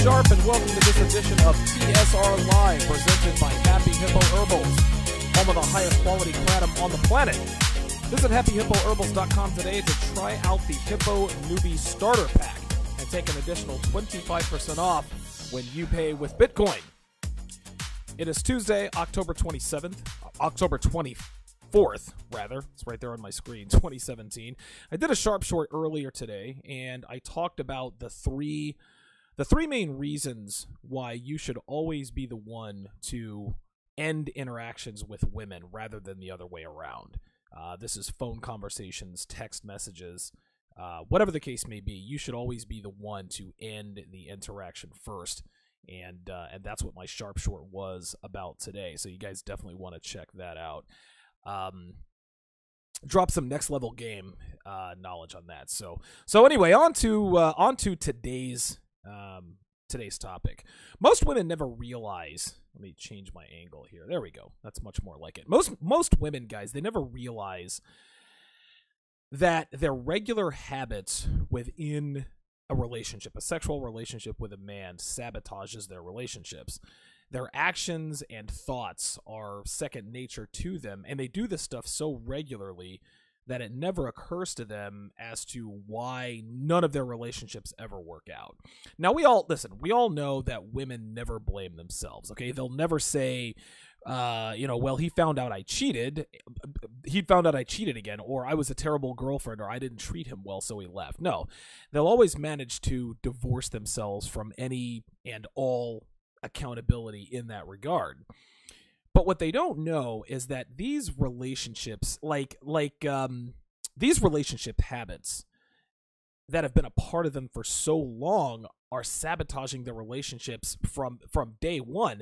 Sharp, and welcome to this edition of TSR Live, presented by Happy Hippo Herbals, home of the highest quality kratom on the planet. Visit HappyHippoHerbals.com today to try out the Hippo Newbie Starter Pack and take an additional 25% off when you pay with Bitcoin. It is Tuesday, October 24th, rather. It's right there on my screen, 2017. I did a Sharp Short earlier today, and I talked about the three main reasons why you should always be the one to end interactions with women rather than the other way around. This is phone conversations, text messages, whatever the case may be. You should always be the one to end the interaction first, and that's what my Sharp Short was about today. So you guys definitely want to check that out. Drop some next level game knowledge on that. So anyway, on to today's topic. Most women never realize. Let me change my angle here. There we go. That's much more like it. Most women, guys, they never realize that their regular habits within a relationship, a sexual relationship with a man, sabotages their relationships. Their actions and thoughts are second nature to them, and they do this stuff so regularly that it never occurs to them as to why none of their relationships ever work out. Now, we all know that women never blame themselves, okay? They'll never say, well, he found out I cheated again, or I was a terrible girlfriend, or I didn't treat him well, so he left. No, they'll always manage to divorce themselves from any and all accountability in that regard. But what they don't know is that these relationships, these relationship habits that have been a part of them for so long, are sabotaging their relationships from day one.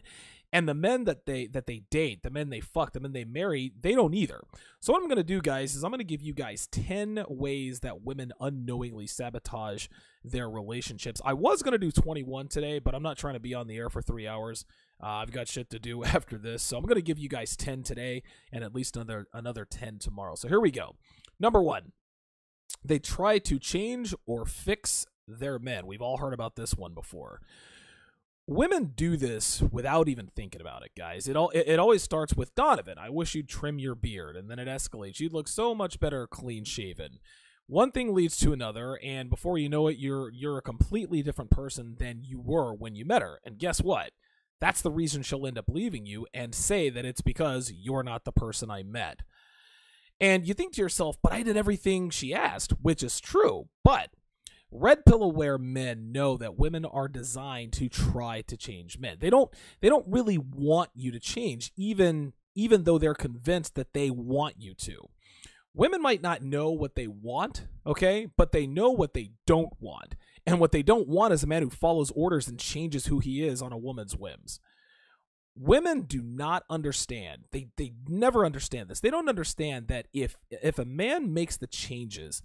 And the men that they date, the men they fuck, the men they marry, they don't either. So what I'm going to do, guys, is I'm going to give you guys 10 ways that women unknowingly sabotage their relationships. I was going to do 21 today, but I'm not trying to be on the air for 3 hours. I've got shit to do after this. So I'm going to give you guys 10 today and at least another 10 tomorrow. So here we go. Number 1, they try to change or fix their men. We've all heard about this one before. Women do this without even thinking about it, guys. It always starts with, Donovan, I wish you'd trim your beard, and then it escalates. You'd look so much better clean-shaven. One thing leads to another, and before you know it, you're a completely different person than you were when you met her. And guess what? That's the reason she'll end up leaving you and say that it's because you're not the person I met. And you think to yourself, but I did everything she asked, which is true, but red pill aware men know that women are designed to try to change men. They don't really want you to change, even though they're convinced that they want you to. Women might not know what they want, okay, but they know what they don't want. And what they don't want is a man who follows orders and changes who he is on a woman's whims. Women do not understand. They never understand this. They don't understand that if a man makes the changes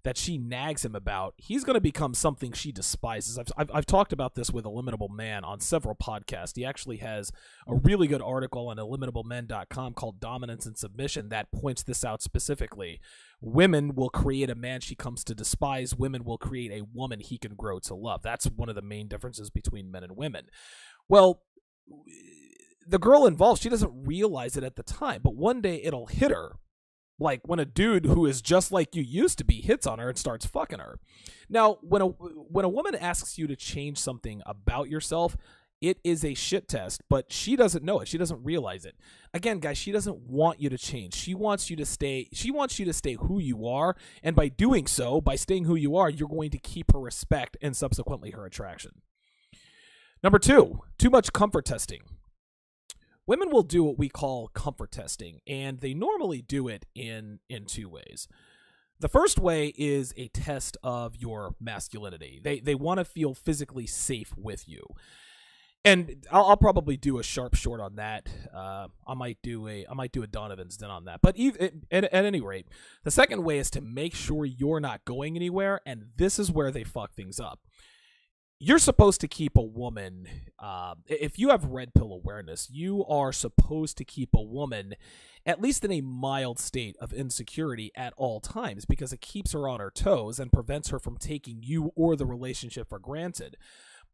that she nags him about, he's going to become something she despises. I've talked about this with Eliminable Man on several podcasts. He actually has a really good article on eliminablemen.com called Dominance and Submission that points this out specifically. Women will create a man she comes to despise. Women will create a woman he can grow to love. That's one of the main differences between men and women. Well, the girl involved, she doesn't realize it at the time, but one day it'll hit her. Like when a dude who is just like you used to be hits on her and starts fucking her. Now, when a woman asks you to change something about yourself, it is a shit test, but she doesn't know it. She doesn't realize it. Again, guys, she doesn't want you to change. She wants you to stay who you are, and by doing so, by staying who you are, you're going to keep her respect and subsequently her attraction. Number 2, too much comfort testing. Women will do what we call comfort testing, and they normally do it in 2 ways. The first way is a test of your masculinity. They want to feel physically safe with you. And I'll probably do a Sharp Short on that. I might do a Donovan's Den on that. But at any rate, the second way is to make sure you're not going anywhere, and this is where they fuck things up. You're supposed to keep a woman, if you have red pill awareness, you are supposed to keep a woman at least in a mild state of insecurity at all times, because it keeps her on her toes and prevents her from taking you or the relationship for granted.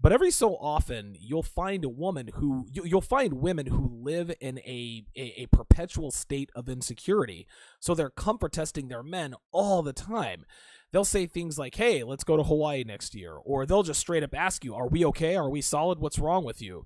But every so often, you'll find you'll find women who live in a perpetual state of insecurity. So they're comfort testing their men all the time. They'll say things like, hey, let's go to Hawaii next year. Or they'll just straight up ask you, are we okay? Are we solid? What's wrong with you?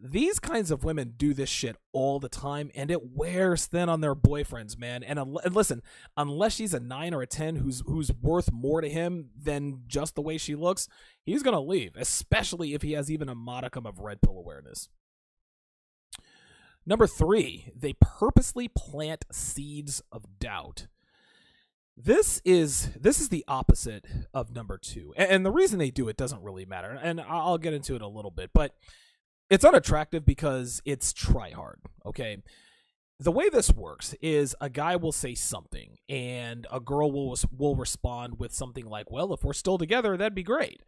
These kinds of women do this shit all the time, and it wears thin on their boyfriends, man. And listen, unless she's a 9 or a 10 who's worth more to him than just the way she looks, he's going to leave, especially if he has even a modicum of red pill awareness. Number 3, they purposely plant seeds of doubt. This is the opposite of number 2. And the reason they do it doesn't really matter, and I'll get into it a little bit, but it's unattractive because it's try hard, okay? The way this works is a guy will say something and a girl will respond with something like, well, if we're still together, that'd be great.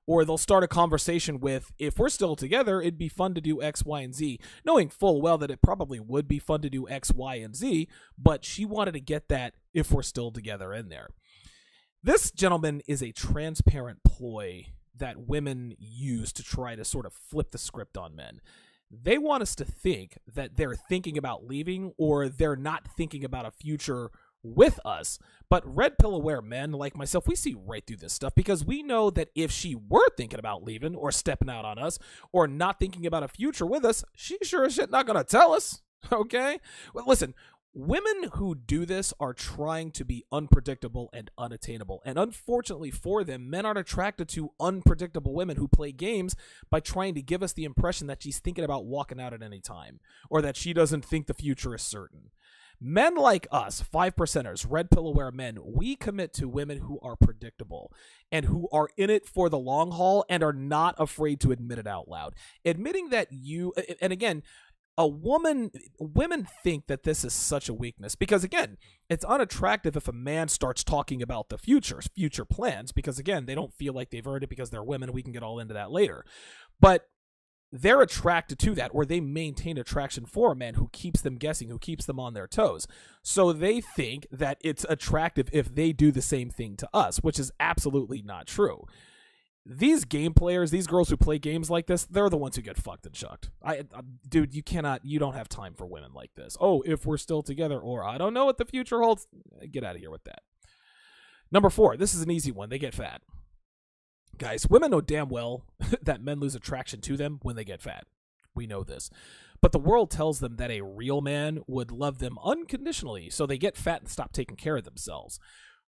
Or they'll start a conversation with, if we're still together, it'd be fun to do X, Y, and Z, knowing full well that it probably would be fun to do X, Y, and Z, but she wanted to get that if we're still together in there. This, gentleman, is a transparent ploy that women use to try to sort of flip the script on men. They want us to think that they're thinking about leaving or they're not thinking about a future with us. But red pill aware men like myself, we see right through this stuff because we know that if she were thinking about leaving or stepping out on us or not thinking about a future with us, she sure as shit not going to tell us. Okay? Well, listen, women who do this are trying to be unpredictable and unattainable. And unfortunately for them, men aren't attracted to unpredictable women who play games by trying to give us the impression that she's thinking about walking out at any time or that she doesn't think the future is certain. Men like us, 5%ers, red pill aware men, we commit to women who are predictable and who are in it for the long haul and are not afraid to admit it out loud. Admitting that and again, women think that this is such a weakness because, again, it's unattractive if a man starts talking about the future plans because, again, they don't feel like they've earned it because they're women. We can get all into that later. But they're attracted to that, or they maintain attraction for a man who keeps them guessing, who keeps them on their toes. So they think that it's attractive if they do the same thing to us, which is absolutely not true. These game players, these girls who play games like this, they're the ones who get fucked and shucked. Dude, you don't have time for women like this. Oh, if we're still together, or I don't know what the future holds. Get out of here with that. Number 4, this is an easy one. They get fat. Guys, women know damn well that men lose attraction to them when they get fat. We know this. But the world tells them that a real man would love them unconditionally, so they get fat and stop taking care of themselves.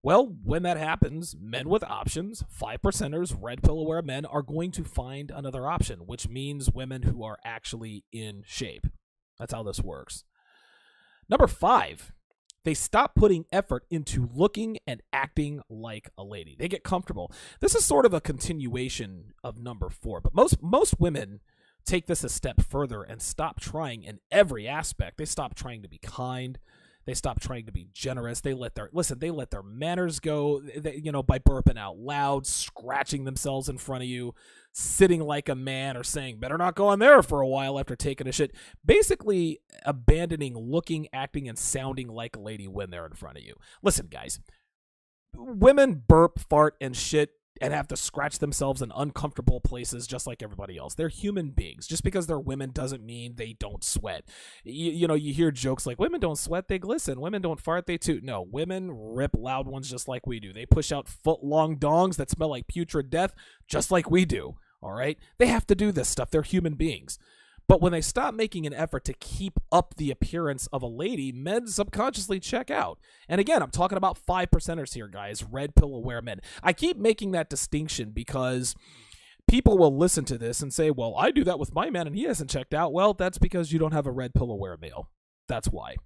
Well, when that happens, men with options, 5%ers, red pill aware men, are going to find another option, which means women who are actually in shape. That's how this works. Number 5, they stop putting effort into looking and acting like a lady. They get comfortable. This is sort of a continuation of number 4, but most women take this a step further and stop trying in every aspect. They stop trying to be kind. They stop trying to be generous. They let their manners go, by burping out loud, scratching themselves in front of you, sitting like a man, or saying, better not go in there for a while after taking a shit. Basically abandoning looking, acting, and sounding like a lady when they're in front of you. Listen, guys, women burp, fart, and shit and have to scratch themselves in uncomfortable places just like everybody else. They're human beings. Just because they're women doesn't mean they don't sweat. You hear jokes like, women don't sweat, they glisten. Women don't fart, they toot. No, women rip loud ones just like we do. They push out foot-long dongs that smell like putrid death just like we do, all right? They have to do this stuff. They're human beings. But when they stop making an effort to keep up the appearance of a lady, men subconsciously check out. And again, I'm talking about 5%ers here, guys, red pill aware men. I keep making that distinction because people will listen to this and say, well, I do that with my man and he hasn't checked out. Well, that's because you don't have a red pill aware male. That's why.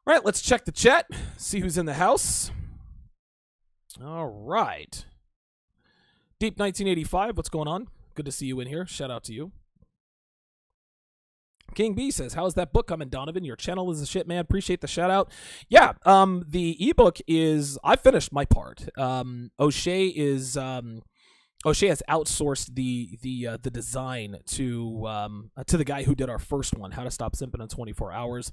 All right, let's check the chat, see who's in the house. All right. Deep 1985, what's going on? Good to see you in here. Shout out to you. King B says, how's that book coming, Donovan? Your channel is a shit, man. Appreciate the shout out. Yeah, the ebook is, I finished my part. O'Shea has outsourced the design to the guy who did our first one, How to Stop Simping in 24 Hours.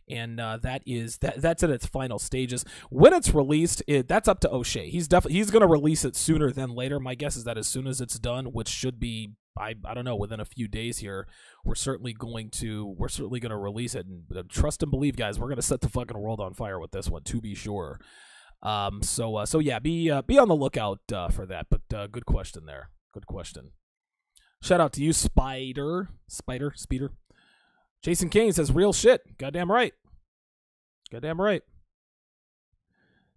and that's in its final stages. When it's released, that's up to O'Shea. He's going to release it sooner than later. My guess is that as soon as it's done, which should be I don't know, within a few days here, we're certainly going to release it. And trust and believe, guys, we're going to set the fucking world on fire with this one, to be sure. So yeah, be on the lookout for that. But good question there. Good question. Shout out to you, Speeder. Jason Kane says, real shit. Goddamn right.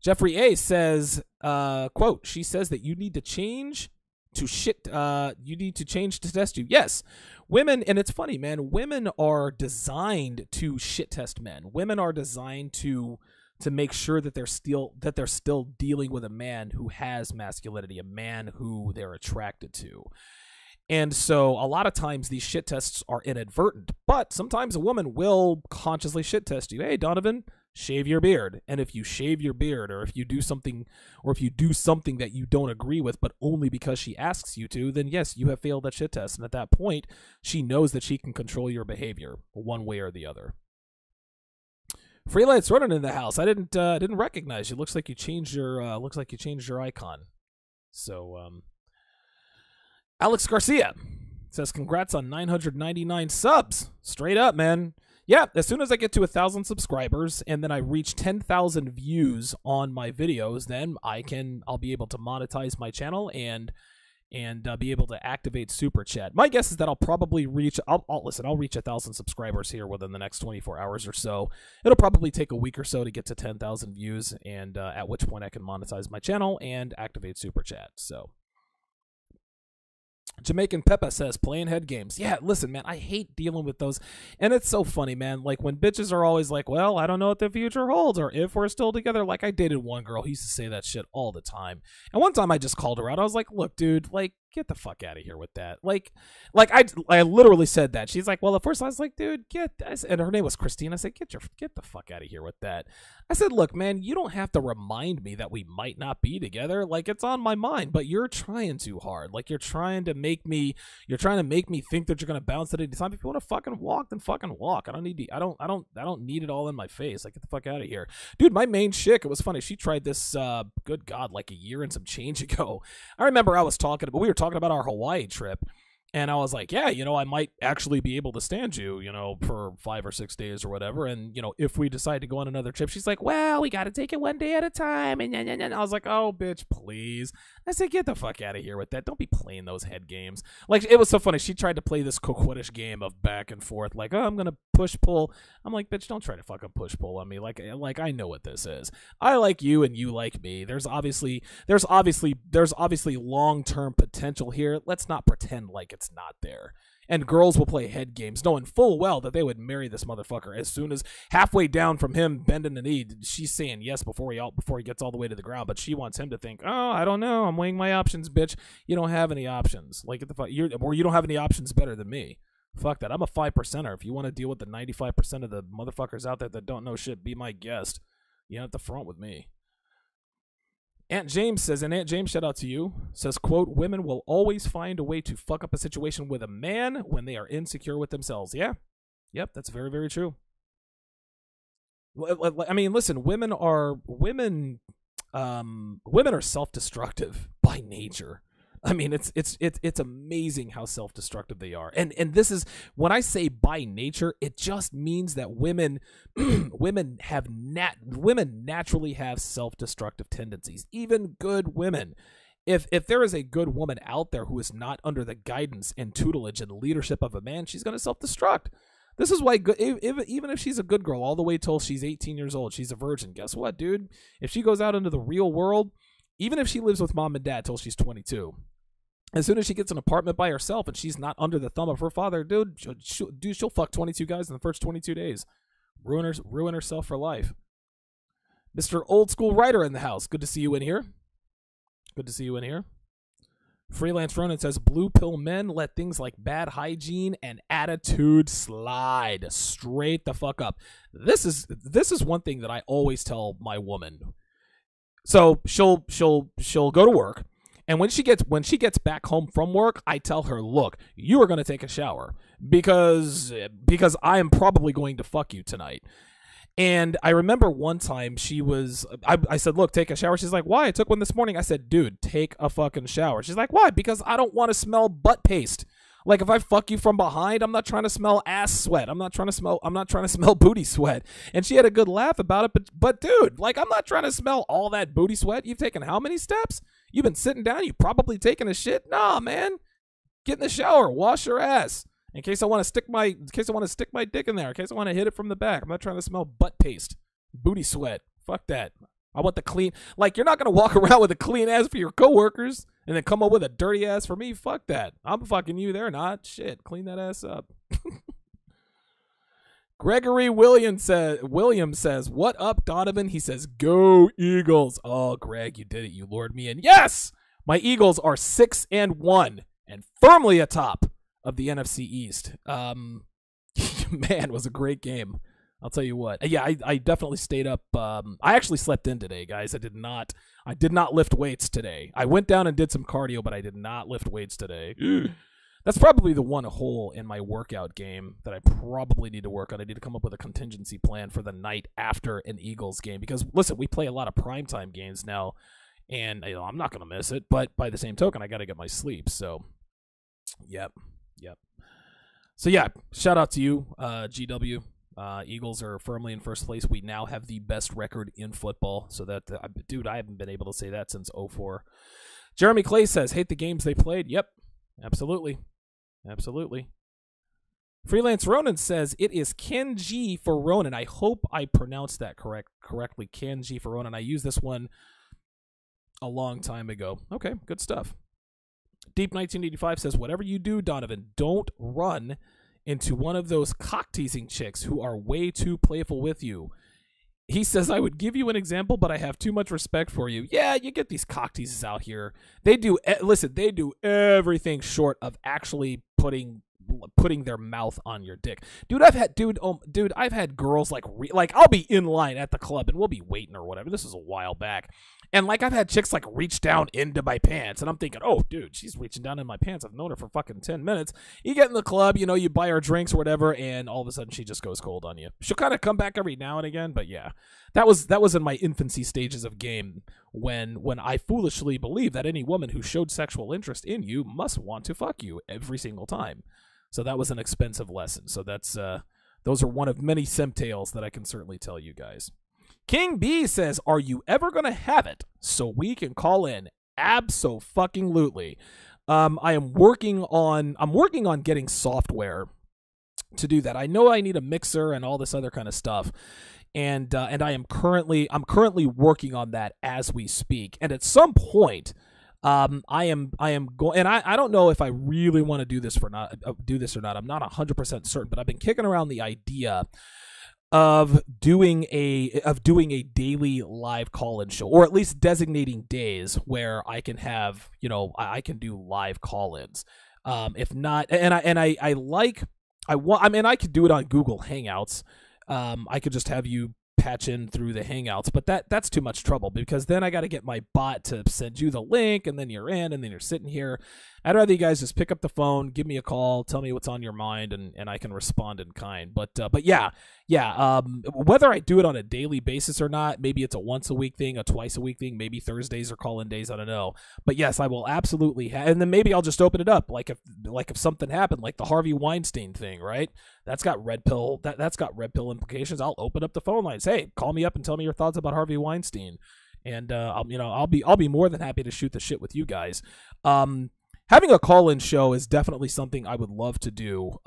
Jeffrey A says, quote, she says that you need to change to test you. Yes, women, and it's funny, man, women are designed to shit test men. Women are designed to make sure that they're still dealing with a man who has masculinity, a man who they're attracted to. And so a lot of times these shit tests are inadvertent, but sometimes a woman will consciously shit test you. Hey, Donovan, shave your beard. And if you shave your beard, or if you do something that you don't agree with, but only because she asks you to, then yes, you have failed that shit test. And at that point, she knows that she can control your behavior one way or the other. Freelance running in the house. I didn't recognize you. Looks like you changed your icon. So Alex Garcia says, congrats on 999 subs. Straight up, man. Yeah, as soon as I get to 1,000 subscribers and then I reach 10,000 views on my videos, then I'll be able to monetize my channel and be able to activate Super Chat. My guess is that I'll probably reach, I'll reach 1,000 subscribers here within the next 24 hours or so. It'll probably take a week or so to get to 10,000 views, and at which point I can monetize my channel and activate Super Chat. So Jamaican Peppa says, playing head games. Yeah, listen, man, I hate dealing with those. And it's so funny, man. Like, when bitches are always like, well, I don't know what the future holds, or if we're still together. Like, I dated one girl who used to say that shit all the time. And one time I just called her out. I was like, look, dude, like, get the fuck out of here with that. Like I literally said that. She's like, well, at first I was like, dude, and her name was Christine. I said, get the fuck out of here with that. I said, look, man, you don't have to remind me that we might not be together. Like, it's on my mind, but you're trying too hard. Like, you're trying to make me think that you're gonna bounce at any time. If you want to fucking walk, then fucking walk. I don't need it all in my face. Like, get the fuck out of here, dude. My main chick, it was funny. She tried this, good God, like a year and some change ago. I remember we were talking about our Hawaii trip, and I was like, yeah, I might actually be able to stand you, for 5 or 6 days or whatever. And, if we decide to go on another trip, she's like, well, we got to take it one day at a time. And I was like, oh, bitch, please. I said, get the fuck out of here with that. Don't be playing those head games. Like, it was so funny. She tried to play this coquettish game of back and forth, like, oh, I'm going to push pull. I'm like, bitch, don't try to fucking push pull on me. Like I know what this is. I like you and you like me. There's obviously long-term potential here. Let's not pretend like it's not there. And girls will play head games knowing full well that they would marry this motherfucker as soon as halfway down from him bending the knee. She's saying yes before he gets all the way to the ground, but she wants him to think, oh, I don't know, I'm weighing my options, bitch. You don't have any options. Like, get the fuck, you don't have any options better than me. Fuck that. I'm a 5%er. If you want to deal with the 95% of the motherfuckers out there that don't know shit, be my guest. You have to front with me. Aunt James says, and Aunt James, shout out to you, says, quote, women will always find a way to fuck up a situation with a man when they are insecure with themselves. Yeah. Yep, that's very, very true. I mean, listen, women are self-destructive by nature. I mean, it's amazing how self-destructive they are. And this is, when I say by nature, it just means that women naturally have self-destructive tendencies. Even good women. If there is a good woman out there who is not under the guidance and tutelage and leadership of a man, she's going to self-destruct. This is why, even if she's a good girl all the way till she's 18 years old, she's a virgin. Guess what, dude? If she goes out into the real world, even if she lives with mom and dad till she's 22, as soon as she gets an apartment by herself and she's not under the thumb of her father, dude, she'll fuck 22 guys in the first 22 days. Ruin herself for life. Mr. Old School Writer in the house. Good to see you in here. Freelance Ronin says, blue pill men let things like bad hygiene and attitude slide straight the fuck up. This is one thing that I always tell my woman. So she'll go to work, and when she gets back home from work, I tell her, look, you are going to take a shower because I am probably going to fuck you tonight. And I remember one time I said, look, take a shower. She's like, why? I took one this morning. I said, dude, take a fucking shower. She's like, why? Because I don't want to smell butt paste. Like, if I fuck you from behind, I'm not trying to smell ass sweat. I'm not trying to smell booty sweat. And she had a good laugh about it. But dude, like, I'm not trying to smell all that booty sweat. You've taken how many steps? You've been sitting down. You've probably taken a shit. Nah, man. Get in the shower. Wash your ass. In case I want to stick my dick in there. In case I want to hit it from the back. I'm not trying to smell butt paste, booty sweat. Fuck that. I want the clean. Like, you're not gonna walk around with a clean ass for your coworkers and then come up with a dirty ass for me. Fuck that. I'm fucking you. They're not. Shit. Clean that ass up. Gregory Williams says, "What up, Donovan?" He says, "Go Eagles." Oh, Greg, you did it. You lured me in. Yes, my Eagles are 6-1 and firmly atop of the NFC East. Man, it was a great game. I'll tell you what. Yeah, I definitely stayed up. I actually slept in today, guys. I did not lift weights today. I went down and did some cardio, but I did not lift weights today. That's probably the one hole in my workout game that I probably need to work on. I need to come up with a contingency plan for the night after an Eagles game. Because, listen, we play a lot of primetime games now, and I'm not going to miss it. But by the same token, I got to get my sleep. So, yep. So, yeah, shout out to you, GW. Eagles are firmly in first place. We now have the best record in football. So that, dude, I haven't been able to say that since 2004. Jeremy Clay says, hate the games they played. Yep, absolutely. Freelance Ronan says, it is Kenji for Ronan. I hope I pronounced that correctly. Kenji for Ronan. I used this one a long time ago. Okay, good stuff. Deep 1985 says, whatever you do, Donovan, don't run into one of those cock-teasing chicks who are way too playful with you. He says, I would give you an example, but I have too much respect for you. Yeah, you get these cock teasers out here. They do everything short of actually putting their mouth on your dick. Dude, I've had girls like I'll be in line at the club and we'll be waiting or whatever. This was a while back. And like I've had chicks like reach down into my pants and I'm thinking, oh dude, she's reaching down in my pants. I've known her for fucking 10 minutes. You get in the club, you buy her drinks or whatever, and all of a sudden she just goes cold on you. She'll kind of come back every now and again, but yeah. That was in my infancy stages of game when I foolishly believed that any woman who showed sexual interest in you must want to fuck you every single time. So that was an expensive lesson. So that's those are one of many simp tales that I can certainly tell you guys. King B says, are you ever going to have it so we can call in? Abso-fucking-lutely. I'm working on getting software to do that. I know I need a mixer and all this other kind of stuff. And I'm currently working on that as we speak. And at some point, I am going, and I don't know if I really want to do this or not. I'm not 100% certain, but I've been kicking around the idea of doing a daily live call-in show, or at least designating days where I can have, I can do live call-ins. If not, I could do it on Google Hangouts. I could just have you patch in through the Hangouts, but that's too much trouble because then I got to get my bot to send you the link, and then you're in, and then you're sitting here. I'd rather you guys just pick up the phone, give me a call, tell me what's on your mind, and I can respond in kind. But yeah. Whether I do it on a daily basis or not, maybe it's a once a week thing, a twice a week thing, maybe Thursdays are call-in days, I don't know. But yes, I will absolutely and then maybe I'll just open it up, like if something happened, like the Harvey Weinstein thing, right? That's got red pill implications. I'll open up the phone lines. Hey, call me up and tell me your thoughts about Harvey Weinstein, and I'll be more than happy to shoot the shit with you guys. Having a call-in show is definitely something I would love to do,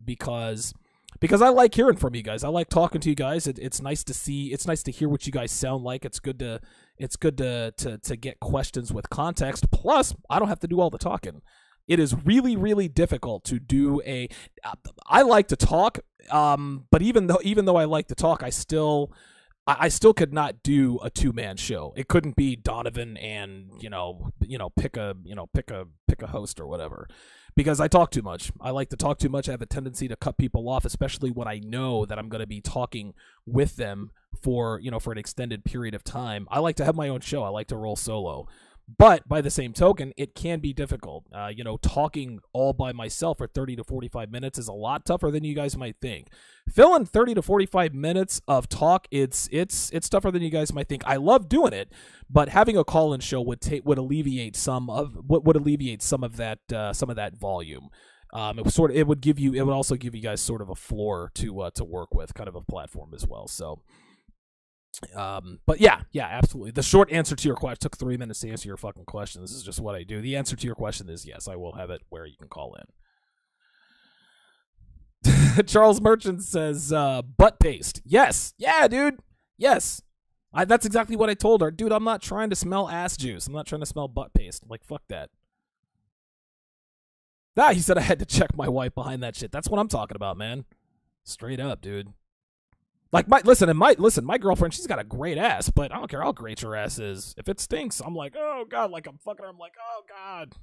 because I like hearing from you guys. I like talking to you guys. It's nice to see. It's nice to hear what you guys sound like. It's good to get questions with context. Plus, I don't have to do all the talking. It is really, really difficult to do I like to talk, but even though I like to talk, I still could not do a two-man show. It couldn't be Donovan and pick a host or whatever, because I talk too much. I like to talk too much. I have a tendency to cut people off, especially when I know that I'm going to be talking with them for an extended period of time. I like to have my own show. I like to roll solo. But by the same token, it can be difficult. Talking all by myself for 30 to 45 minutes is a lot tougher than you guys might think. Filling 30 to 45 minutes of talk, it's tougher than you guys might think. I love doing it, but having a call-in show would alleviate some of that volume. It would also give you guys sort of a floor to work with, kind of a platform as well. So. But yeah, absolutely. The short answer to your question took 3 minutes to answer your fucking question. This is just what I do. The answer to your question is yes, I will have it where you can call in. Charles Merchant says, butt paste. Yes. Yeah, dude. Yes. That's exactly what I told her. Dude, I'm not trying to smell ass juice. I'm not trying to smell butt paste. Like, fuck that. He said I had to check my wife behind that shit. That's what I'm talking about, man. Straight up, dude. Like, my girlfriend, she's got a great ass, but I don't care how great your ass is. If it stinks, I'm like, oh, God. Like, I'm fucking her. I'm like, oh, God.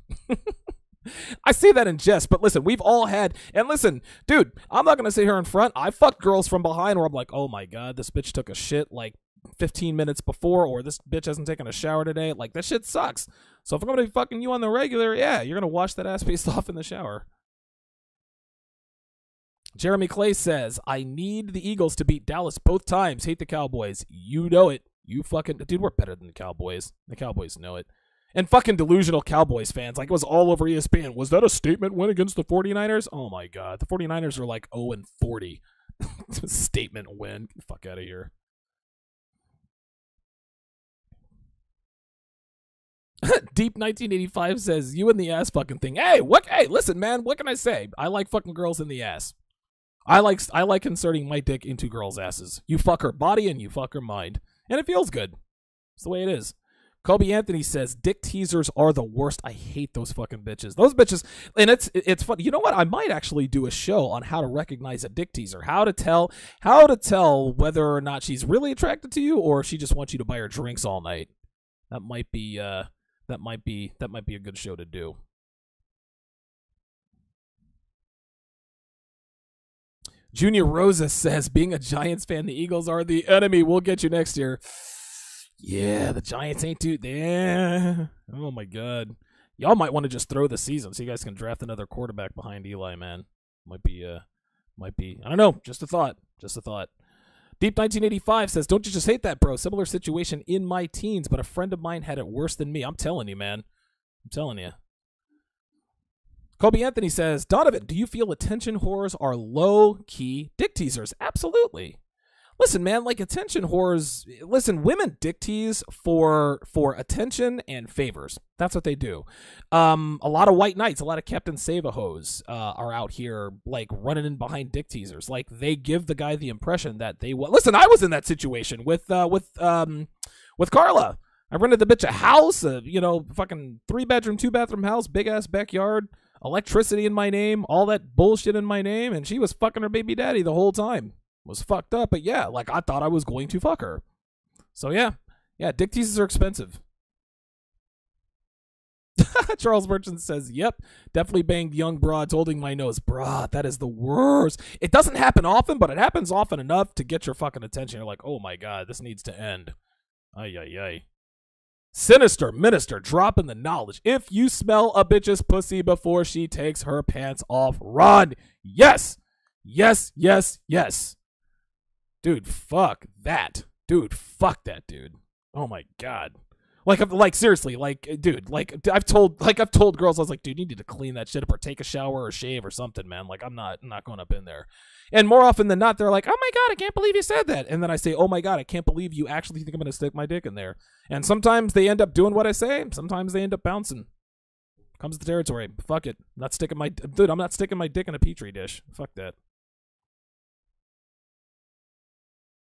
I say that in jest, but listen, we've all had, and listen, dude, I'm not going to sit here in front. I fucked girls from behind where I'm like, oh, my God, this bitch took a shit like 15 minutes before, or this bitch hasn't taken a shower today. Like, that shit sucks. So if I'm going to be fucking you on the regular, yeah, you're going to wash that ass paste off in the shower. Jeremy Clay says, I need the Eagles to beat Dallas both times. Hate the Cowboys. You know it. You fucking... Dude, we're better than the Cowboys. The Cowboys know it. And fucking delusional Cowboys fans. Like, it was all over ESPN. Was that a statement win against the 49ers? Oh, my God. The 49ers are like 0-40. Statement win. Get the fuck out of here. Deep 1985 says, you and the ass fucking thing. Hey, listen, man. What can I say? I like fucking girls in the ass. I like inserting my dick into girls' asses. You fuck her body and you fuck her mind. And it feels good. It's the way it is. Kobe Anthony says, dick teasers are the worst. I hate those fucking bitches. Those bitches, and it's fun. You know what? I might actually do a show on how to recognize a dick teaser. How to tell whether or not she's really attracted to you or if she just wants you to buy her drinks all night. That might be a good show to do. Junior Rosa says, being a Giants fan, the Eagles are the enemy. We'll get you next year. Yeah, the Giants ain't too... Yeah. Oh, my God. Y'all might want to just throw the season so you guys can draft another quarterback behind Eli, man. Might be... I don't know. Just a thought. Deep 1985 says, don't you just hate that, bro? Similar situation in my teens, but a friend of mine had it worse than me. I'm telling you, man. I'm telling you. Kobe Anthony says, Donovan, do you feel attention whores are low-key dick teasers? Absolutely. Listen, man, like attention whores, women dick tease for attention and favors. That's what they do. A lot of white knights, a lot of Captain Save-A-Hoes are out here, like, running in behind dick teasers. Like, they give the guy the impression that they... Listen, I was in that situation with Carla. I rented the bitch a house, fucking 3-bedroom, 2-bathroom house, big-ass backyard, electricity in my name, all that bullshit in my name, and she was fucking her baby daddy the whole time. Was fucked up, but yeah, like I thought I was going to fuck her. So yeah, dick teases are expensive. Charles Merchant says, yep, definitely banged young broads holding my nose. Bruh, that is the worst. It doesn't happen often, but it happens often enough to get your fucking attention. You're like, oh my God, this needs to end. Ay. Sinister minister dropping the knowledge. If you smell a bitch's pussy before she takes her pants off, run. Yes. Dude, fuck that. Dude. Oh my God. Like seriously, like, dude, like I've told girls, I was like, dude, you need to clean that shit up or take a shower or shave or something, man. Like I'm not going up in there. And more often than not, they're like, oh my God, I can't believe you said that. And then I say, oh my God, I can't believe you actually think I'm going to stick my dick in there. And sometimes they end up doing what I say. Sometimes they end up bouncing. Comes the territory. Fuck it. I'm not sticking my dick in a petri dish. Fuck that.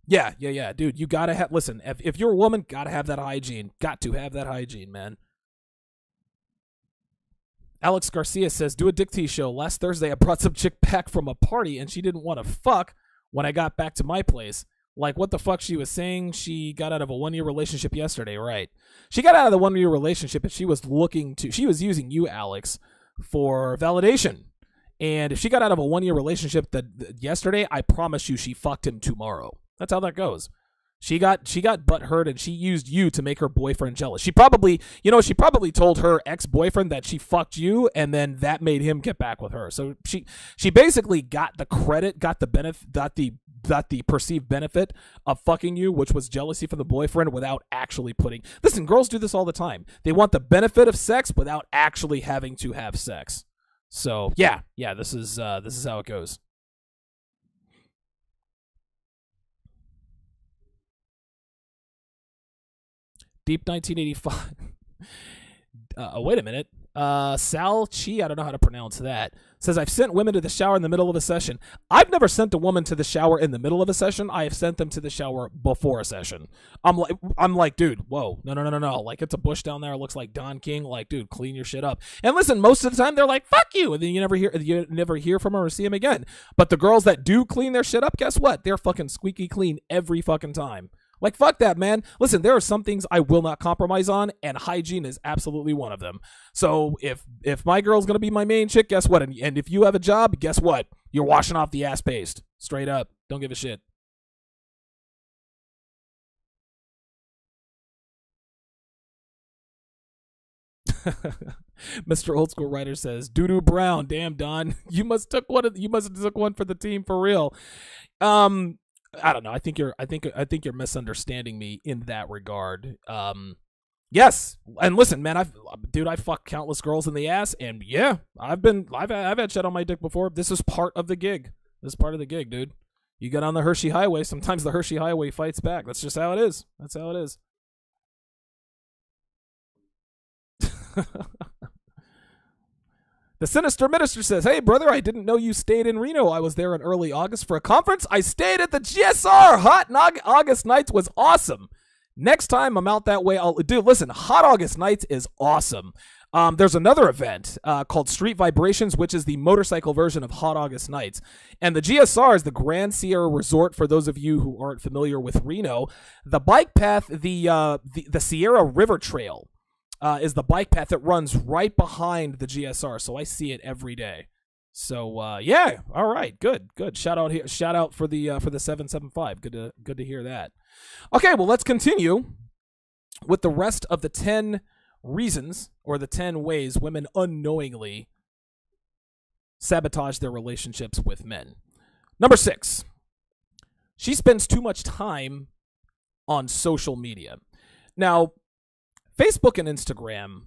Yeah, dude, you gotta have, listen, if you're a woman, gotta have that hygiene. Got to have that hygiene, man. Alex Garcia says, do a dick tease show. Last Thursday, I brought some chick back from a party, and she didn't want to fuck when I got back to my place. Like, what the fuck she was saying? She got out of a 1-year relationship yesterday, right? She got out of the 1-year relationship, and she was using you, Alex, for validation. And if she got out of a 1-year relationship yesterday, I promise you she fucked him tomorrow. That's how that goes. She got butthurt, and she used you to make her boyfriend jealous. She probably told her ex-boyfriend that she fucked you, and then that made him get back with her. So she basically got the credit, got the benefit, got the perceived benefit of fucking you, which was jealousy from the boyfriend, without actually putting. Listen, girls do this all the time. They want the benefit of sex without actually having to have sex. So yeah, this is how it goes. Deep 1985. Wait a minute. Sal Chi, I don't know how to pronounce that, says, I've sent women to the shower in the middle of a session. I've never sent a woman to the shower in the middle of a session. I have sent them to the shower before a session. I'm like, dude, whoa, no. Like, it's a bush down there. It looks like Don King. Like, dude, clean your shit up. And listen, most of the time they're like, fuck you. And then you never hear from them or see them again. But the girls that do clean their shit up, guess what? They're fucking squeaky clean every fucking time. Like, fuck that, man. Listen, there are some things I will not compromise on, and hygiene is absolutely one of them. So if my girl's going to be my main chick, guess what? And if you have a job, guess what? You're washing off the ass paste. Straight up. Don't give a shit. Mr. Old School Writer says, Doo-doo Brown, damn Don, you must have took one for the team for real. I don't know. I think you're misunderstanding me in that regard. Yes, and listen, man, I fucked countless girls in the ass, and yeah, I've had shit on my dick before. This is part of the gig. This is part of the gig, dude. You get on the Hershey Highway. Sometimes the Hershey Highway fights back. That's just how it is. That's how it is. The Sinister Minister says, hey, brother, I didn't know you stayed in Reno. I was there in early August for a conference. I stayed at the GSR. Hot August Nights was awesome. Next time I'm out that way, listen, Hot August Nights is awesome. There's another event called Street Vibrations, which is the motorcycle version of Hot August Nights. And the GSR is the Grand Sierra Resort, for those of you who aren't familiar with Reno. The bike path, the Sierra River Trail, is the bike path that runs right behind the GSR, so I see it every day. So yeah, all right, good. Shout out for the 775. Good to hear that. Okay, well, let's continue with the rest of the 10 reasons, or the 10 ways women unknowingly sabotage their relationships with men. Number 6, she spends too much time on social media. Now, Facebook and Instagram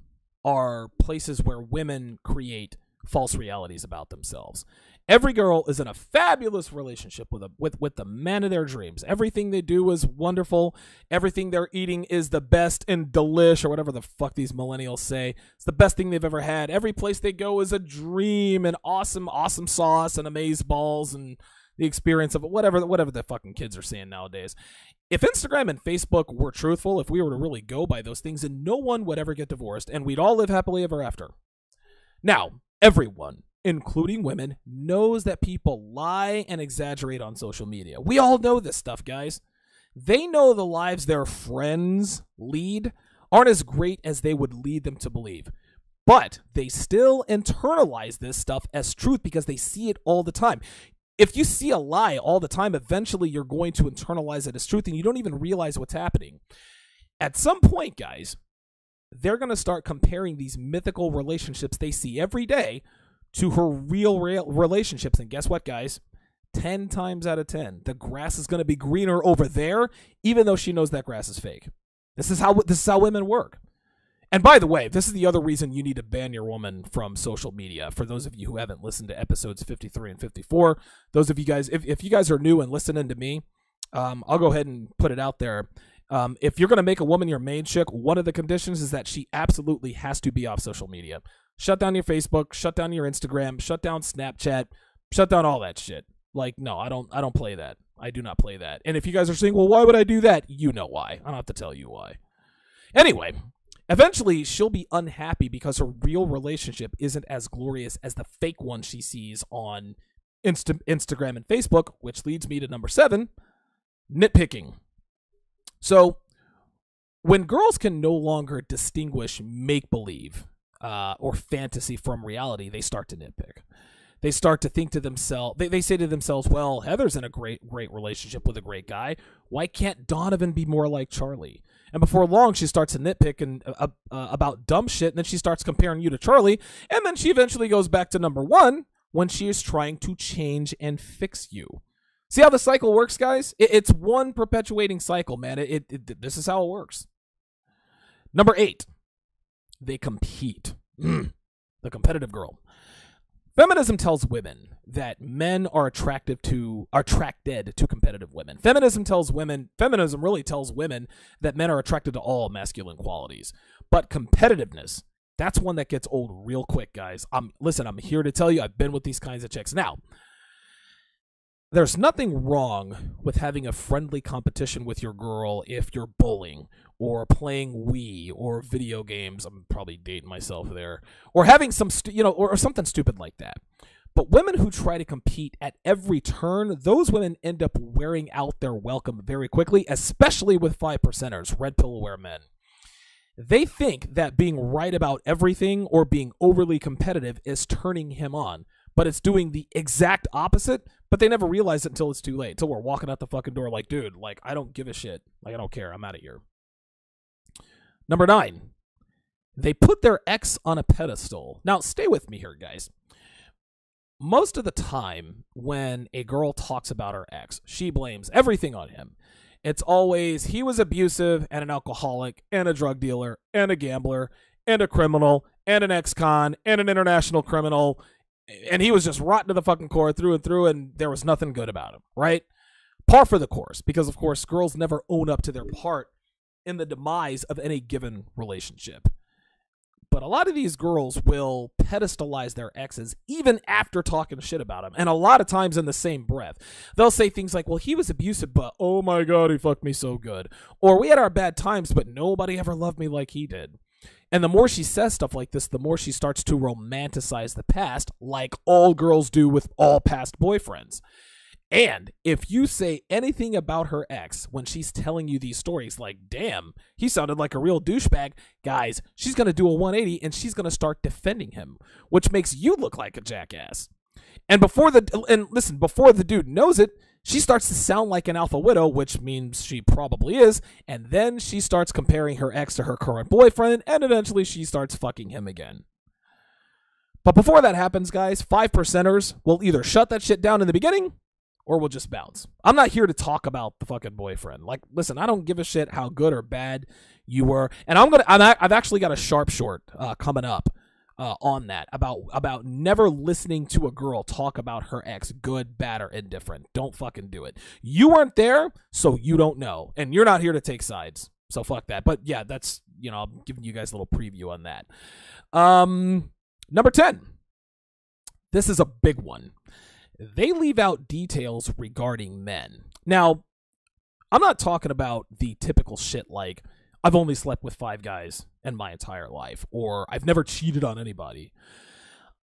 are places where women create false realities about themselves. Every girl is in a fabulous relationship with the man of their dreams. Everything they do is wonderful. Everything they're eating is the best and delish, or whatever the fuck these millennials say. It's the best thing they've ever had. Every place they go is a dream, and awesome sauce and amazeballs and the experience of it, whatever the fucking kids are saying nowadays. If Instagram and Facebook were truthful, if we were to really go by those things, then no one would ever get divorced, and we'd all live happily ever after. Now, everyone, including women, knows that people lie and exaggerate on social media. We all know this stuff, guys. They know the lives their friends lead aren't as great as they would lead them to believe. But they still internalize this stuff as truth because they see it all the time. If you see a lie all the time, eventually you're going to internalize it as truth, and you don't even realize what's happening. At some point, guys, they're going to start comparing these mythical relationships they see every day to her real relationships. And guess what, guys? 10 times out of 10, the grass is going to be greener over there, even though she knows that grass is fake. This is how women work. And by the way, this is the other reason you need to ban your woman from social media. For those of you who haven't listened to episodes 53 and 54, those of you guys, if you guys are new and listening to me, I'll go ahead and put it out there. If you're going to make a woman your main chick, one of the conditions is that she absolutely has to be off social media. Shut down your Facebook, shut down your Instagram, shut down Snapchat, shut down all that shit. Like, no, I don't play that. I do not play that. And if you guys are saying, well, why would I do that? You know why. I don't have to tell you why. Anyway, eventually she'll be unhappy because her real relationship isn't as glorious as the fake one she sees on Instagram and Facebook, which leads me to number 7, nitpicking. So, when girls can no longer distinguish make-believe or fantasy from reality, they start to nitpick. They start to think to themselves, they say to themselves, well, Heather's in a great relationship with a great guy. Why can't Donovan be more like Charlie? And before long, she starts to nitpick about dumb shit, and then she starts comparing you to Charlie, and then she eventually goes back to number one when she is trying to change and fix you. See how the cycle works, guys? It's one perpetuating cycle, man. This is how it works. Number 8, they compete. The competitive girl. Feminism tells women that men are attracted to competitive women. Feminism really tells women that men are attracted to all masculine qualities. But competitiveness, that's one that gets old real quick, guys. I'm here to tell you, I've been with these kinds of chicks. Now, there's nothing wrong with having a friendly competition with your girl if you're bowling or playing Wii or video games. I'm probably dating myself there. Or having some, or something stupid like that. But women who try to compete at every turn, those women end up wearing out their welcome very quickly, especially with 5%ers, red pill aware men. They think that being right about everything or being overly competitive is turning him on, but it's doing the exact opposite, but they never realize it until it's too late, until we're walking out the fucking door like, dude, like, I don't give a shit. Like, I don't care. I'm out of here. Number 9, they put their ex on a pedestal. Now, stay with me here, guys. Most of the time when a girl talks about her ex, she blames everything on him. It's always, he was abusive and an alcoholic and a drug dealer and a gambler and a criminal and an ex-con and an international criminal, and he was just rotten to the fucking core through and through, and there was nothing good about him, right? Par for the course, because, of course, girls never own up to their part in the demise of any given relationship. But a lot of these girls will pedestalize their exes even after talking shit about them. And a lot of times in the same breath. They'll say things like, well, he was abusive, but oh my God, he fucked me so good. Or we had our bad times, but nobody ever loved me like he did. And the more she says stuff like this, the more she starts to romanticize the past, like all girls do with all past boyfriends. And if you say anything about her ex when she's telling you these stories, like, damn, he sounded like a real douchebag, guys, she's going to do a 180 and she's going to start defending him, which makes you look like a jackass. And before the dude knows it, she starts to sound like an alpha widow, which means she probably is, and then she starts comparing her ex to her current boyfriend, and eventually she starts fucking him again. But before that happens, guys, 5%ers will either shut that shit down in the beginning, or we'll just bounce. I'm not here to talk about the fucking boyfriend. Like, listen, I don't give a shit how good or bad you were. And I've actually got a sharp short coming up on that about never listening to a girl talk about her ex, good, bad, or indifferent. Don't fucking do it. You weren't there, so you don't know, and you're not here to take sides. So fuck that. But yeah, that's, I'm giving you guys a little preview on that. Number 10. This is a big one. They leave out details regarding men. Now, I'm not talking about the typical shit like, I've only slept with 5 guys in my entire life, or I've never cheated on anybody.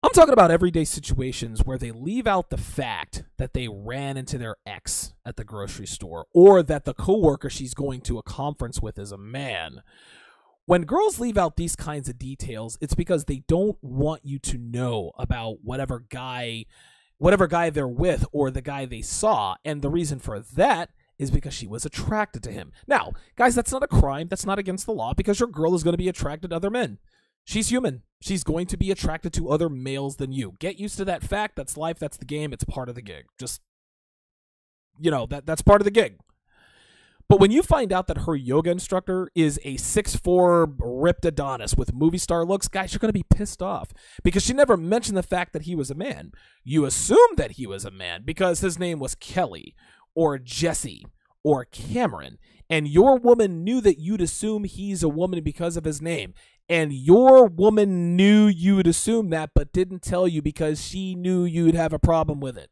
I'm talking about everyday situations where they leave out the fact that they ran into their ex at the grocery store, or that the coworker she's going to a conference with is a man. When girls leave out these kinds of details, it's because they don't want you to know about whatever guy they're with or the guy they saw, and the reason for that is because she was attracted to him. Now, guys, that's not a crime. That's not against the law, because your girl is going to be attracted to other men. She's human. She's going to be attracted to other males than you. Get used to that fact. That's life. That's the game. It's part of the gig. Just, that's part of the gig. But when you find out that her yoga instructor is a 6'4" ripped Adonis with movie star looks, guys, you're going to be pissed off because she never mentioned the fact that he was a man. You assumed that he was a man because his name was Kelly or Jesse or Cameron, and your woman knew that you'd assume he's a woman because of his name, and your woman knew you'd assume that but didn't tell you because she knew you'd have a problem with it.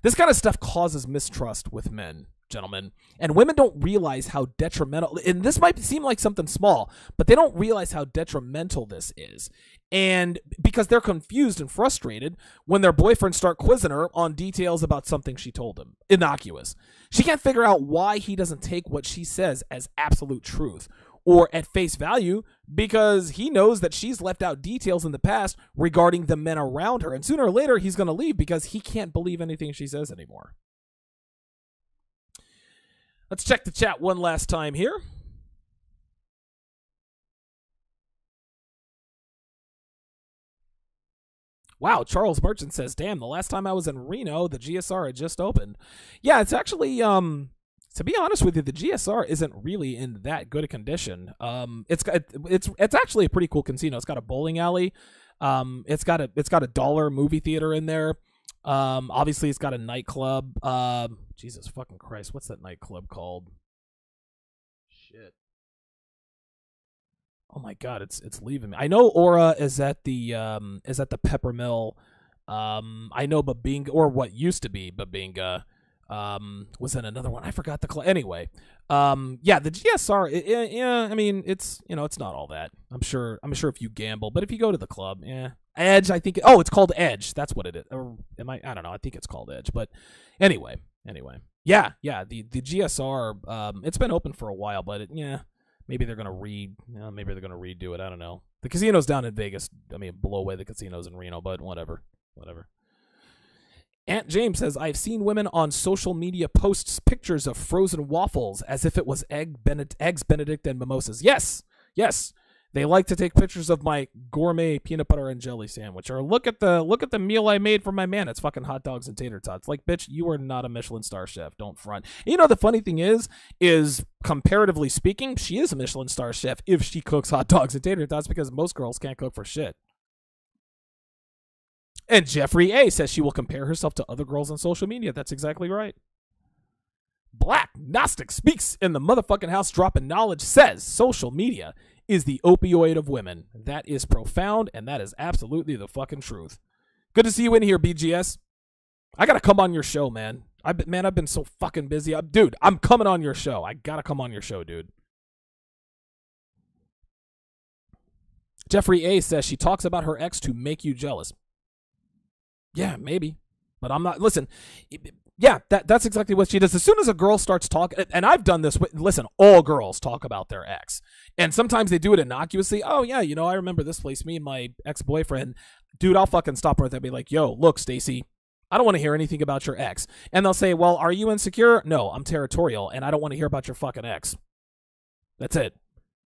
This kind of stuff causes mistrust with men, gentlemen, and women don't realize how detrimental, and this might seem like something small, but they don't realize how detrimental this is. And because they're confused and frustrated when their boyfriends start quizzing her on details about something she told him. Innocuous. She can't figure out why he doesn't take what she says as absolute truth, or at face value because he knows that she's left out details in the past regarding the men around her. And sooner or later, he's going to leave because he can't believe anything she says anymore. Let's check the chat one last time here. Wow, Charles Merchant says, damn, the last time I was in Reno, the GSR had just opened. Yeah, it's actually, to be honest with you, the GSR isn't really in that good a condition. It's actually a pretty cool casino. It's got a bowling alley. It's got a dollar movie theater in there. Obviously it's got a nightclub. Jesus fucking Christ, what's that nightclub called? Shit. Oh my God, it's leaving me. I know Aura is at the Peppermill. I know Babinga, or what used to be Babinga, was in another one. I forgot the club. Anyway, yeah, the GSR. Yeah, I mean, it's it's not all that. I'm sure if you gamble, but if you go to the club, yeah, Edge. I think. Oh, it's called Edge. That's what it is. Or am I? I don't know. I think it's called Edge. But anyway. Yeah. The GSR. It's been open for a while, but yeah. Maybe they're gonna redo it. I don't know. The casinos down in Vegas, I mean, blow away the casinos in Reno, but whatever. Aunt James says, I've seen women on social media post pictures of frozen waffles as if it was eggs Benedict and mimosas. Yes. They like to take pictures of my gourmet peanut butter and jelly sandwich. Or look at the meal I made for my man. It's fucking hot dogs and tater tots. Like, bitch, you are not a Michelin star chef. Don't front. And you know, the funny thing is comparatively speaking, she is a Michelin star chef if she cooks hot dogs and tater tots, because most girls can't cook for shit. And Jeffrey A says she will compare herself to other girls on social media. That's exactly right. Black Gnostic speaks in the motherfucking house, dropping knowledge, says social media is the opioid of women. That is profound, and that is absolutely the fucking truth. Good to see you in here, BGS. I gotta come on your show, man. I've been so fucking busy. Dude, I'm coming on your show. I gotta come on your show, dude. Jeffrey A says she talks about her ex to make you jealous. Yeah, maybe. But I'm not. Listen, yeah, that's exactly what she does. As soon as a girl starts talking, and I've done this, listen, all girls talk about their ex. And sometimes they do it innocuously. Oh, yeah, I remember this place, me and my ex-boyfriend. Dude, I'll fucking stop right there and be like, yo, look, Stacy, I don't want to hear anything about your ex. And they'll say, well, are you insecure? No, I'm territorial, and I don't want to hear about your fucking ex. That's it.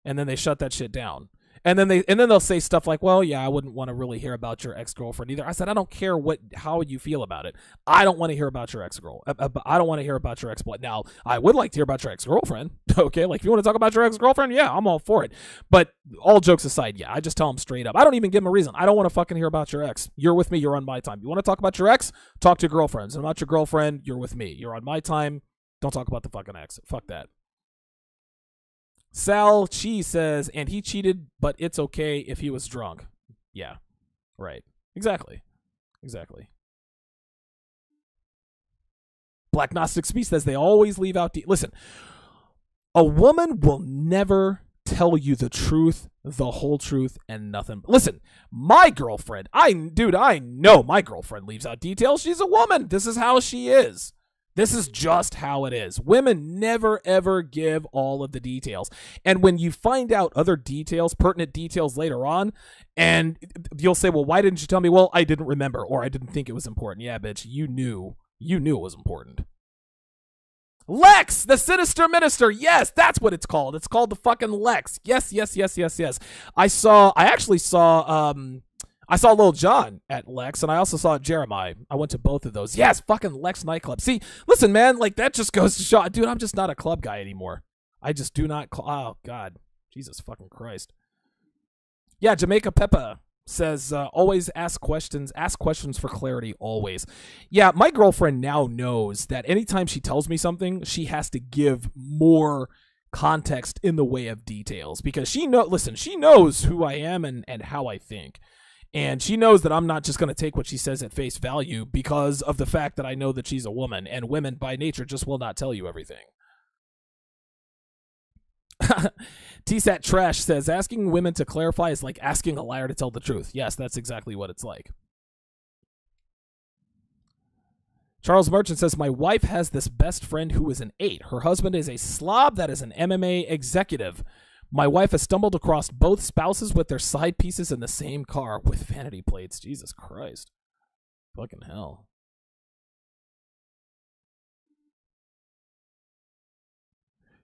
And then they shut that shit down. And then they'll say stuff like, well, yeah, I wouldn't want to really hear about your ex-girlfriend either. I said, I don't care how you feel about it. I don't want to hear about your ex-girl. I don't want to hear about your ex-boy. Now, I would like to hear about your ex-girlfriend. Okay, like if you want to talk about your ex-girlfriend, yeah, I'm all for it. But all jokes aside, yeah, I just tell them straight up. I don't even give them a reason. I don't want to fucking hear about your ex. You're with me. You're on my time. You want to talk about your ex? Talk to your girlfriends. And about your girlfriend, you're with me. You're on my time. Don't talk about the fucking ex. Fuck that. Sal Chi says, and he cheated, but it's okay if he was drunk. Yeah, right. Exactly. Black Gnostic Speech says they always leave out. Listen, a woman will never tell you the truth, the whole truth, and nothing. Listen, my girlfriend, I know my girlfriend leaves out details. She's a woman. This is how she is. This is just how it is. Women never, ever give all of the details. And when you find out other details, pertinent details later on, and you'll say, well, why didn't you tell me? Well, I didn't remember, or I didn't think it was important. Yeah, bitch, you knew it was important. Lex, the Sinister Minister. Yes, that's what it's called. It's called the fucking Lex. Yes. I actually saw Lil Jon at Lex, and I also saw Jeremiah. I went to both of those. Yes, fucking Lex nightclub. See, listen, man, like that just goes to show, dude, I'm just not a club guy anymore. I just do not. Oh God, Jesus fucking Christ. Yeah, Jamaica Peppa says always ask questions. Ask questions for clarity always. Yeah, my girlfriend now knows that anytime she tells me something, she has to give more context in the way of details, because she knows who I am and how I think. And she knows that I'm not just going to take what she says at face value because of the fact that I know that she's a woman, and women by nature just will not tell you everything. TSAT Trash says, asking women to clarify is like asking a liar to tell the truth. Yes, that's exactly what it's like. Charles Merchant says, my wife has this best friend who is an 8. Her husband is a slob that is an MMA executive. My wife has stumbled across both spouses with their side pieces in the same car with vanity plates. Jesus Christ. Fucking hell.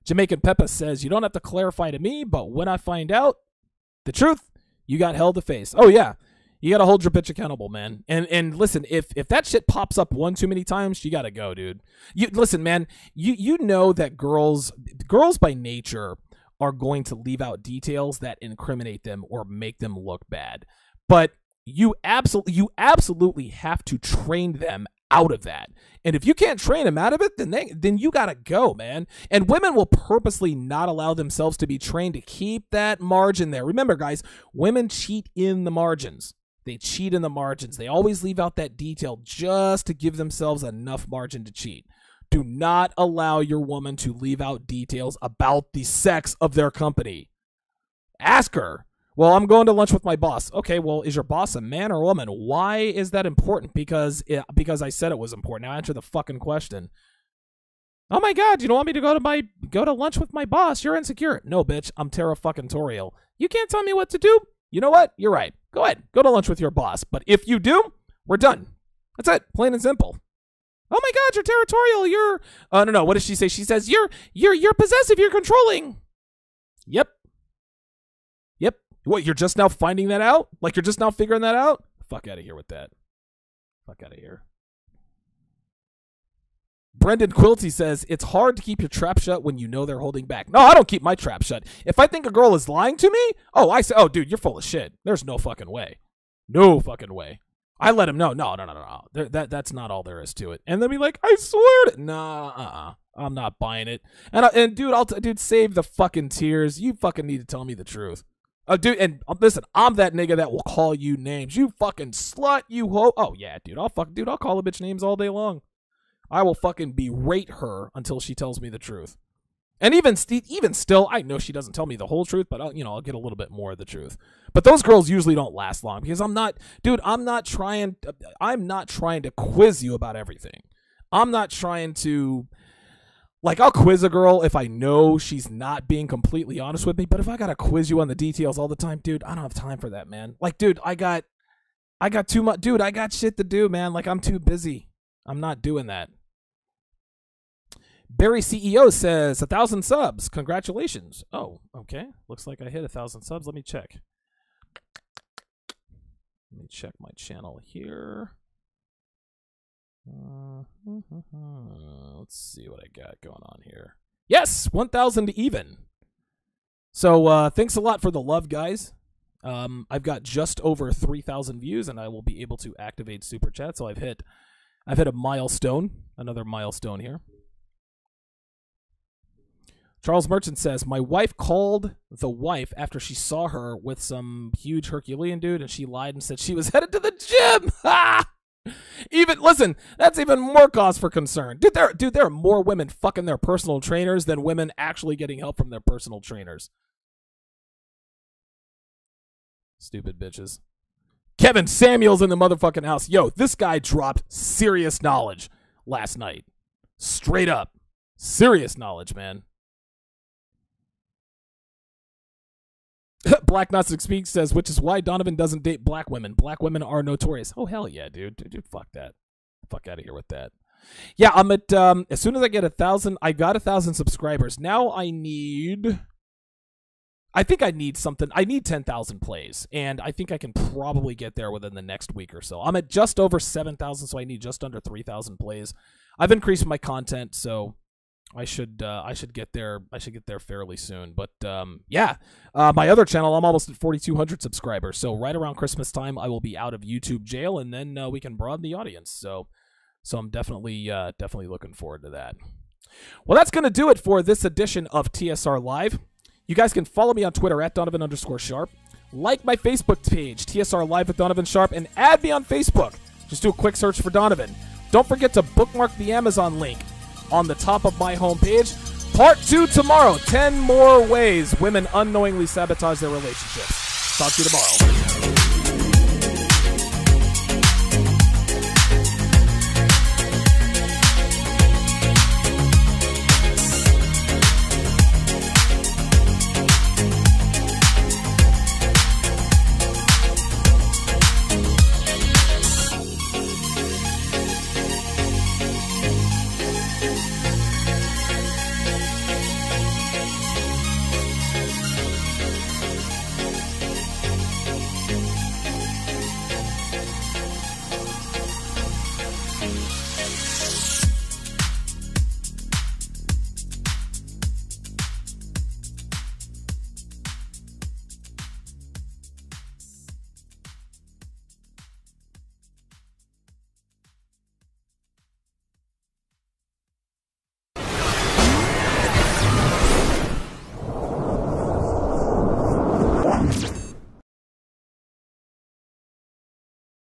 Jamaican Peppa says, you don't have to clarify to me, but when I find out the truth, you got hell to face. Oh, yeah. You got to hold your bitch accountable, man. And listen, if that shit pops up one too many times, you got to go, dude. Listen, man, you know that girls by nature are going to leave out details that incriminate them or make them look bad. But you absolutely have to train them out of that. And if you can't train them out of it, then you gotta go, man. And women will purposely not allow themselves to be trained to keep that margin there. Remember, guys, women cheat in the margins. They cheat in the margins. They always leave out that detail just to give themselves enough margin to cheat. Do not allow your woman to leave out details about the sex of their company. Ask her. Well, I'm going to lunch with my boss. Okay, well, is your boss a man or a woman? Why is that important? Because I said it was important. Now answer the fucking question. Oh my God, you don't want me to go to lunch with my boss? You're insecure. No, bitch, I'm Terra-fucking-torial. You can't tell me what to do? You know what? You're right. Go ahead. Go to lunch with your boss. But if you do, we're done. That's it. Plain and simple. Oh my God, you're territorial. You're no. What does she say? She says you're possessive. You're controlling. Yep. What? You're just now finding that out? Like you're just now figuring that out? Fuck out of here with that. Fuck out of here. Brendan Quilty says it's hard to keep your trap shut when you know they're holding back. No, I don't keep my trap shut. If I think a girl is lying to me, I say, oh, dude, you're full of shit. There's no fucking way. No fucking way. I let him know. No. That's not all there is to it. And then be like, I swear to, nah, I'm not buying it. And dude, save the fucking tears. You fucking need to tell me the truth. Dude, and listen, I'm that nigga that will call you names. You fucking slut, you hoe. Oh yeah, dude, I'll call a bitch names all day long. I will fucking berate her until she tells me the truth. And even still, I know she doesn't tell me the whole truth, but I'll get a little bit more of the truth. But those girls usually don't last long because I'm not trying to quiz you about everything. I'm not trying to, like, I'll quiz a girl if I know she's not being completely honest with me, but if I gotta quiz you on the details all the time, dude, I don't have time for that, man. Like, dude, I got too much, dude, I got shit to do, man. Like, I'm too busy. I'm not doing that. Barry CEO says 1,000 subs. Congratulations. Oh, okay. Looks like I hit 1,000 subs. Let me check. Let me check my channel here. Let's see what I got going on here. Yes, 1,000 even. So thanks a lot for the love, guys. I've got just over 3,000 views, and I will be able to activate Super Chat. So I've hit a milestone, another milestone here. Charles Merchant says, my wife called the wife after she saw her with some huge Herculean dude, and she lied and said she was headed to the gym. Listen, that's even more cause for concern. Dude, there are more women fucking their personal trainers than women actually getting help from their personal trainers. Stupid bitches. Kevin Samuels in the motherfucking house. Yo, this guy dropped serious knowledge last night. Straight up. Serious knowledge, man. Black Gnostic Speaks says, which is why Donovan doesn't date black women. Black women are notorious. Oh, hell yeah, dude. Dude, fuck that. Fuck out of here with that. Yeah, I'm at, as soon as I get 1,000, I got 1,000 subscribers. Now I need 10,000 plays, and I think I can probably get there within the next week or so. I'm at just over 7,000, so I need just under 3,000 plays. I've increased my content, so I should get there. I should get there fairly soon. But yeah, my other channel, I'm almost at 4,200 subscribers. So right around Christmas time, I will be out of YouTube jail, and then we can broaden the audience. So I'm definitely looking forward to that. Well, that's gonna do it for this edition of TSR Live. You guys can follow me on Twitter at Donovan_Sharp. Like my Facebook page, TSR Live with Donovan Sharp, and add me on Facebook. Just do a quick search for Donovan. Don't forget to bookmark the Amazon link on the top of my homepage. Part 2 tomorrow. 10 more ways women unknowingly sabotage their relationships. Talk to you tomorrow. Bye.